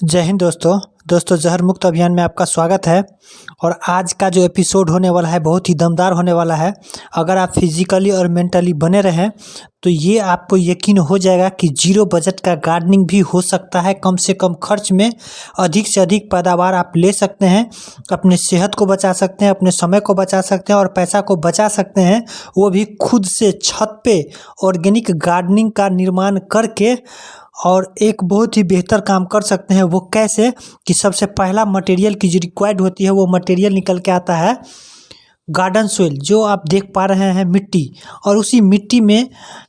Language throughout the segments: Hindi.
जय हिंद दोस्तों जहर मुक्त अभियान में आपका स्वागत है। और आज का जो एपिसोड होने वाला है बहुत ही दमदार होने वाला है। अगर आप फिजिकली और मेंटली बने रहें तो ये आपको यकीन हो जाएगा कि जीरो बजट का गार्डनिंग भी हो सकता है। कम से कम खर्च में अधिक से अधिक पैदावार आप ले सकते हैं, अपने सेहत को बचा सकते हैं, अपने समय को बचा सकते हैं और पैसा को बचा सकते हैं, वो भी खुद से छत पे ऑर्गेनिक गार्डनिंग का निर्माण करके। और एक बहुत ही बेहतर काम कर सकते हैं। वो कैसे कि सबसे पहला मटेरियल की जो रिक्वायर्ड होती है वो मटेरियल निकल के आता है गार्डन सोइल, जो आप देख पा रहे हैं मिट्टी। और उसी मिट्टी में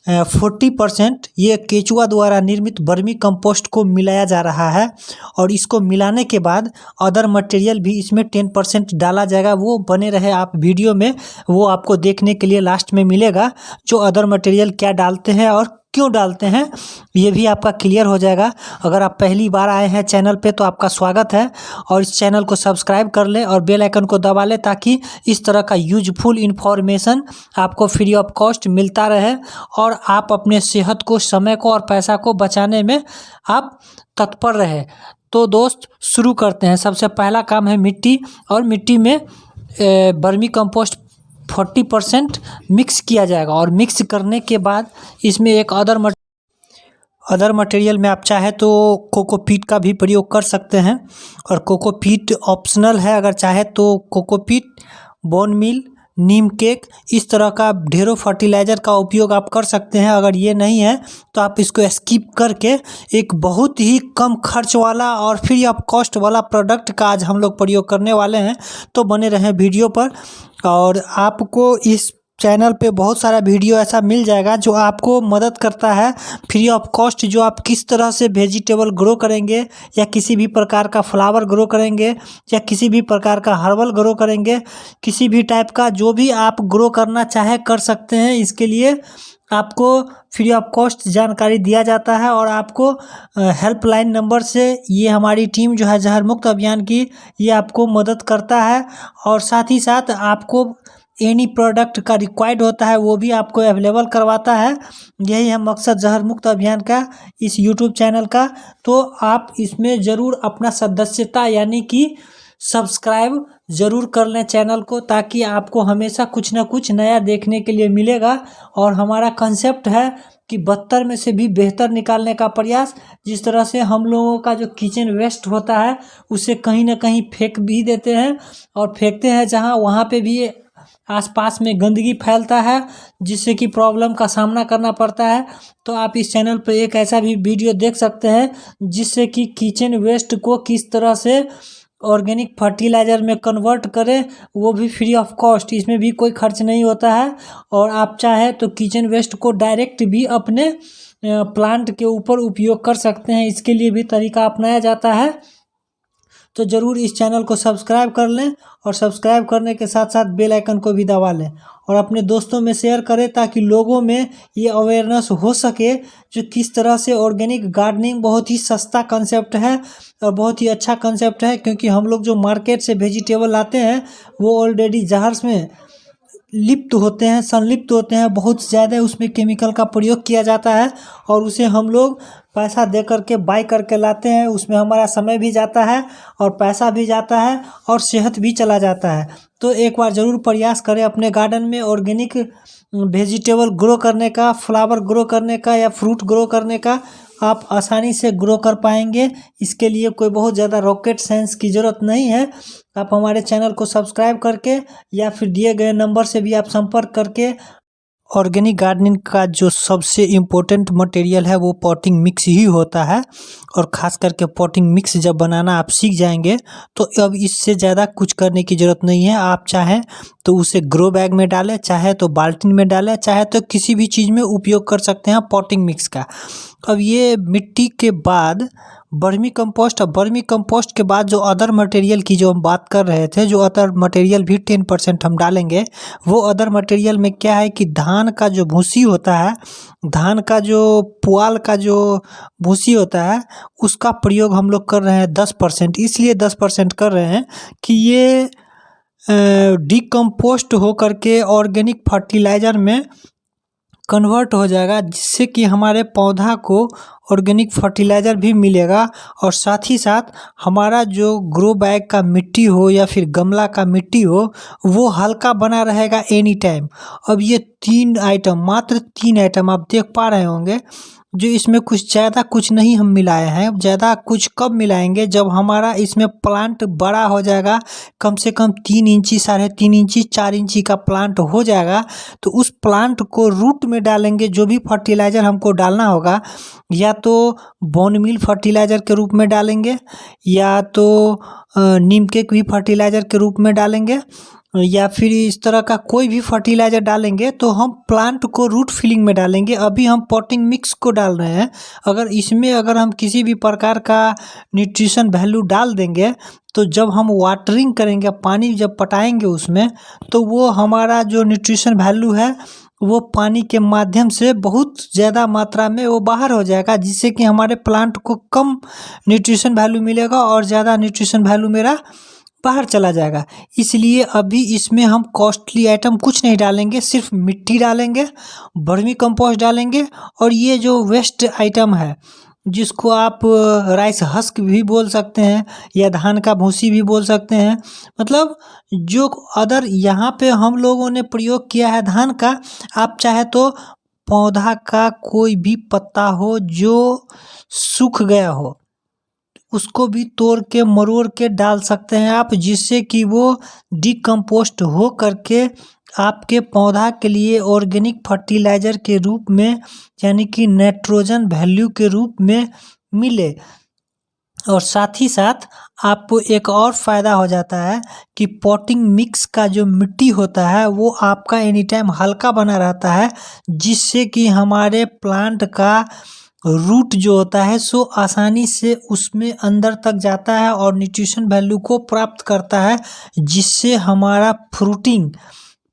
40% ये केचुआ द्वारा निर्मित वर्मी कंपोस्ट को मिलाया जा रहा है। और इसको मिलाने के बाद अदर मटेरियल भी इसमें 10% डाला जाएगा। वो बने रहे आप वीडियो में, वो आपको देखने के लिए लास्ट में मिलेगा जो अदर मटेरियल क्या डालते हैं और क्यों डालते हैं, ये भी आपका क्लियर हो जाएगा। अगर आप पहली बार आए हैं चैनल पे तो आपका स्वागत है, और इस चैनल को सब्सक्राइब कर लें और बेल आइकन को दबा लें ताकि इस तरह का यूजफुल इन्फॉर्मेशन आपको फ्री ऑफ कॉस्ट मिलता रहे और आप अपने सेहत को, समय को और पैसा को बचाने में आप तत्पर रहे। तो दोस्त शुरू करते हैं। सबसे पहला काम है मिट्टी, और मिट्टी में वर्मी कंपोस्ट 40% मिक्स किया जाएगा। और मिक्स करने के बाद इसमें एक अदर मटेरियल में आप चाहे तो कोकोपीट का भी प्रयोग कर सकते हैं। और कोकोपीट ऑप्शनल है, अगर चाहे तो कोकोपीट, बोन मील, नीम केक, इस तरह का ढेरों फर्टिलाइज़र का उपयोग आप कर सकते हैं। अगर ये नहीं है तो आप इसको स्किप करके एक बहुत ही कम खर्च वाला और फ्री ऑफ कॉस्ट वाला प्रोडक्ट का आज हम लोग प्रयोग करने वाले हैं। तो बने रहें वीडियो पर, और आपको इस चैनल पे बहुत सारा वीडियो ऐसा मिल जाएगा जो आपको मदद करता है फ्री ऑफ कॉस्ट, जो आप किस तरह से वेजिटेबल ग्रो करेंगे या किसी भी प्रकार का फ्लावर ग्रो करेंगे या किसी भी प्रकार का हर्बल ग्रो करेंगे, किसी भी टाइप का जो भी आप ग्रो करना चाहे कर सकते हैं। इसके लिए आपको फ्री ऑफ कॉस्ट जानकारी दिया जाता है। और आपको हेल्पलाइन नंबर से ये हमारी टीम जो है जहर मुक्त अभियान की, ये आपको मदद करता है। और साथ ही साथ आपको एनी प्रोडक्ट का रिक्वायर्ड होता है वो भी आपको अवेलेबल करवाता है। यही है मकसद जहर मुक्त अभियान का, इस यूट्यूब चैनल का। तो आप इसमें ज़रूर अपना सदस्यता यानी कि सब्सक्राइब ज़रूर कर लें चैनल को, ताकि आपको हमेशा कुछ ना कुछ नया देखने के लिए मिलेगा। और हमारा कंसेप्ट है कि 72 में से भी बेहतर निकालने का प्रयास। जिस तरह से हम लोगों का जो किचन वेस्ट होता है उसे कहीं ना कहीं फेंक भी देते हैं, और फेंकते हैं जहाँ वहाँ पे भी आसपास में गंदगी फैलता है, जिससे कि प्रॉब्लम का सामना करना पड़ता है। तो आप इस चैनल पर एक ऐसा भी वीडियो देख सकते हैं जिससे कि किचन वेस्ट को किस तरह से ऑर्गेनिक फर्टिलाइज़र में कन्वर्ट करें, वो भी फ्री ऑफ कॉस्ट। इसमें भी कोई खर्च नहीं होता है। और आप चाहे तो किचन वेस्ट को डायरेक्ट भी अपने प्लांट के ऊपर उपयोग कर सकते हैं। इसके लिए भी तरीका अपनाया जाता है। तो ज़रूर इस चैनल को सब्सक्राइब कर लें, और सब्सक्राइब करने के साथ साथ बेल आइकन को भी दबा लें और अपने दोस्तों में शेयर करें, ताकि लोगों में ये अवेयरनेस हो सके जो किस तरह से ऑर्गेनिक गार्डनिंग बहुत ही सस्ता कंसेप्ट है और बहुत ही अच्छा कंसेप्ट है। क्योंकि हम लोग जो मार्केट से वेजिटेबल लाते हैं वो ऑलरेडी जहर्स में लिप्त होते हैं, संलिप्त होते हैं, बहुत ज़्यादा उसमें केमिकल का प्रयोग किया जाता है। और उसे हम लोग पैसा दे करके बाई करके लाते हैं, उसमें हमारा समय भी जाता है और पैसा भी जाता है और सेहत भी चला जाता है। तो एक बार ज़रूर प्रयास करें अपने गार्डन में ऑर्गेनिक वेजिटेबल ग्रो करने का, फ्लावर ग्रो करने का या फ्रूट ग्रो करने का। आप आसानी से ग्रो कर पाएंगे। इसके लिए कोई बहुत ज़्यादा रॉकेट साइंस की ज़रूरत नहीं है। आप हमारे चैनल को सब्सक्राइब करके या फिर दिए गए नंबर से भी आप संपर्क करके ऑर्गेनिक गार्डनिंग का जो सबसे इम्पोर्टेंट मटेरियल है वो पॉटिंग मिक्स ही होता है। और ख़ास करके पॉटिंग मिक्स जब बनाना आप सीख जाएंगे तो अब इससे ज़्यादा कुछ करने की ज़रूरत नहीं है। आप चाहें तो उसे ग्रो बैग में डालें, चाहे तो बाल्टी में डालें, चाहे तो किसी भी चीज़ में उपयोग कर सकते हैं पॉटिंग मिक्स का। अब ये मिट्टी के बाद वर्मी कंपोस्ट, अब वर्मी कंपोस्ट के बाद जो अदर मटेरियल की जो हम बात कर रहे थे, जो अदर मटेरियल भी 10% हम डालेंगे। वो अदर मटेरियल में क्या है कि धान का जो भूसी होता है, धान का जो पुआल का जो भूसी होता है, उसका प्रयोग हम लोग कर रहे हैं 10%। इसलिए 10% कर रहे हैं कि ये डिकम्पोस्ट हो करके ऑर्गेनिक फर्टिलाइज़र में कन्वर्ट हो जाएगा, जिससे कि हमारे पौधा को ऑर्गेनिक फर्टिलाइज़र भी मिलेगा और साथ ही साथ हमारा जो ग्रो बैग का मिट्टी हो या फिर गमला का मिट्टी हो वो हल्का बना रहेगा एनी टाइम। अब ये 3 आइटम, मात्र 3 आइटम आप देख पा रहे होंगे, जो इसमें कुछ ज़्यादा कुछ नहीं हम मिलाए हैं। ज़्यादा कुछ कब मिलाएंगे, जब हमारा इसमें प्लांट बड़ा हो जाएगा, कम से कम 3 इंची, 3.5 इंची, 4 इंची का प्लांट हो जाएगा, तो उस प्लांट को रूट में डालेंगे। जो भी फर्टिलाइज़र हमको डालना होगा, या तो बोन मील फर्टिलाइज़र के रूप में डालेंगे, या तो नीम केक भी फर्टिलाइज़र के रूप में डालेंगे, या फिर इस तरह का कोई भी फर्टिलाइज़र डालेंगे तो हम प्लांट को रूट फिलिंग में डालेंगे। अभी हम पॉटिंग मिक्स को डाल रहे हैं। अगर हम किसी भी प्रकार का न्यूट्रिशन वैल्यू डाल देंगे, तो जब हम वाटरिंग करेंगे, पानी जब पटाएंगे उसमें, तो वो हमारा जो न्यूट्रिशन वैल्यू है वो पानी के माध्यम से बहुत ज़्यादा मात्रा में वो बाहर हो जाएगा, जिससे कि हमारे प्लांट को कम न्यूट्रिशन वैल्यू मिलेगा और ज़्यादा न्यूट्रिशन वैल्यू मेरा बाहर चला जाएगा। इसलिए अभी इसमें हम कॉस्टली आइटम कुछ नहीं डालेंगे, सिर्फ मिट्टी डालेंगे, वर्मी कंपोस्ट डालेंगे, और ये जो वेस्ट आइटम है, जिसको आप राइस हस्क भी बोल सकते हैं या धान का भूसी भी बोल सकते हैं, मतलब जो अदर यहाँ पे हम लोगों ने प्रयोग किया है धान का, आप चाहे तो पौधा का कोई भी पत्ता हो जो सूख गया हो, उसको भी तोड़ के मरोड़ के डाल सकते हैं आप, जिससे कि वो डिकम्पोस्ट हो करके आपके पौधा के लिए ऑर्गेनिक फर्टिलाइज़र के रूप में, यानी कि नाइट्रोजन वैल्यू के रूप में मिले। और साथ ही साथ आपको एक और फ़ायदा हो जाता है कि पॉटिंग मिक्स का जो मिट्टी होता है वो आपका एनी टाइम हल्का बना रहता है, जिससे कि हमारे प्लांट का रूट जो होता है सो आसानी से उसमें अंदर तक जाता है और न्यूट्रिशन वैल्यू को प्राप्त करता है, जिससे हमारा फ्रूटिंग,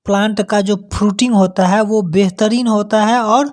प्लांट का जो फ्रूटिंग होता है वो बेहतरीन होता है और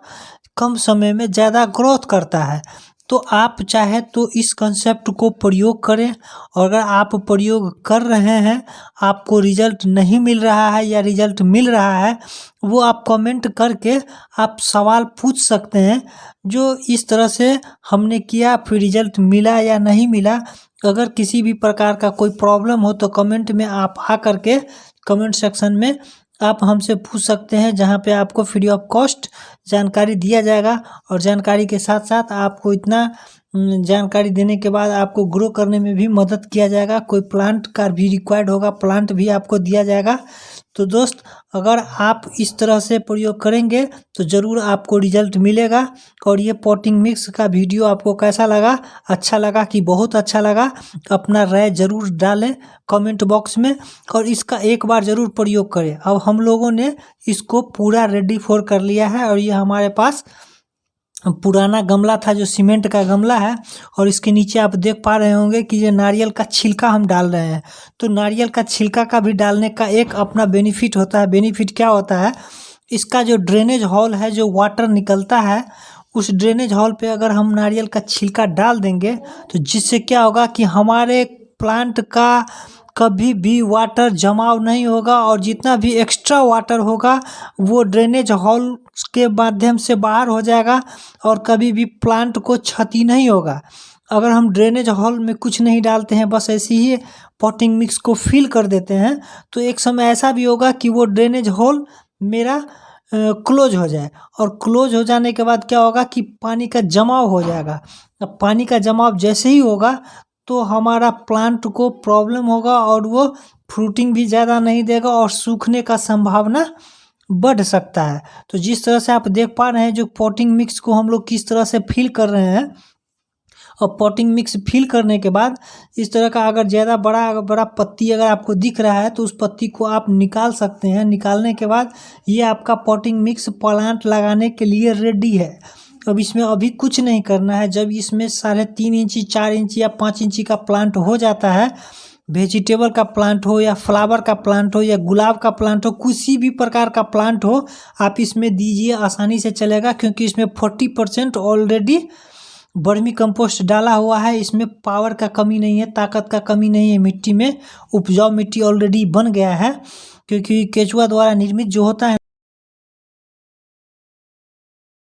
कम समय में ज़्यादा ग्रोथ करता है। तो आप चाहे तो इस कंसेप्ट को प्रयोग करें, और अगर आप प्रयोग कर रहे हैं, आपको रिजल्ट नहीं मिल रहा है या रिजल्ट मिल रहा है, वो आप कमेंट करके आप सवाल पूछ सकते हैं, जो इस तरह से हमने किया, फिर रिजल्ट मिला या नहीं मिला। अगर किसी भी प्रकार का कोई प्रॉब्लम हो तो कमेंट में आप आ करके कमेंट सेक्शन में आप हमसे पूछ सकते हैं, जहां पे आपको फ्री ऑफ कॉस्ट जानकारी दिया जाएगा। और जानकारी के साथ साथ आपको इतना जानकारी देने के बाद आपको ग्रो करने में भी मदद किया जाएगा। कोई प्लांट का भी रिक्वायर्ड होगा, प्लांट भी आपको दिया जाएगा। तो दोस्त, अगर आप इस तरह से प्रयोग करेंगे तो ज़रूर आपको रिजल्ट मिलेगा। और ये पॉटिंग मिक्स का वीडियो आपको कैसा लगा? अच्छा लगा कि बहुत अच्छा लगा? अपना राय ज़रूर डालें कमेंट बॉक्स में, और इसका एक बार ज़रूर प्रयोग करें। अब हम लोगों ने इसको पूरा रेडी फॉर कर लिया है, और ये हमारे पास पुराना गमला था जो सीमेंट का गमला है, और इसके नीचे आप देख पा रहे होंगे कि ये नारियल का छिलका हम डाल रहे हैं। तो नारियल का छिलका का भी डालने का एक अपना बेनिफिट होता है। बेनिफिट क्या होता है? इसका जो ड्रेनेज हॉल है, जो वाटर निकलता है, उस ड्रेनेज हॉल पे अगर हम नारियल का छिलका डाल देंगे, तो जिससे क्या होगा कि हमारे प्लांट का कभी भी वाटर जमाव नहीं होगा, और जितना भी एक्स्ट्रा वाटर होगा वो ड्रेनेज हॉल के माध्यम से बाहर हो जाएगा, और कभी भी प्लांट को क्षति नहीं होगा। अगर हम ड्रेनेज हॉल में कुछ नहीं डालते हैं, बस ऐसे ही पॉटिंग मिक्स को फिल कर देते हैं, तो एक समय ऐसा भी होगा कि वो ड्रेनेज हॉल मेरा क्लोज हो जाए, और क्लोज हो जाने के बाद क्या होगा कि पानी का जमाव हो जाएगा। अब पानी का जमाव जैसे ही होगा तो हमारा प्लांट को प्रॉब्लम होगा, और वो फ्रूटिंग भी ज़्यादा नहीं देगा, और सूखने का संभावना बढ़ सकता है। तो जिस तरह से आप देख पा रहे हैं, जो पॉटिंग मिक्स को हम लोग किस तरह से फिल कर रहे हैं, और पॉटिंग मिक्स फिल करने के बाद इस तरह का अगर ज़्यादा बड़ा पत्ती अगर आपको दिख रहा है, तो उस पत्ती को आप निकाल सकते हैं। निकालने के बाद ये आपका पॉटिंग मिक्स प्लांट लगाने के लिए रेडी है। अब इसमें अभी कुछ नहीं करना है। जब इसमें 3.5 इंची, 4 इंची या 5 इंची का प्लांट हो जाता है, वेजिटेबल का प्लांट हो या फ्लावर का प्लांट हो या गुलाब का प्लांट हो, किसी भी प्रकार का प्लांट हो, आप इसमें दीजिए, आसानी से चलेगा, क्योंकि इसमें 40% ऑलरेडी वर्मी कंपोस्ट डाला हुआ है। इसमें पावर का कमी नहीं है, ताकत का कमी नहीं है। मिट्टी में उपजाऊ मिट्टी ऑलरेडी बन गया है, क्योंकि केचुआ द्वारा निर्मित जो होता है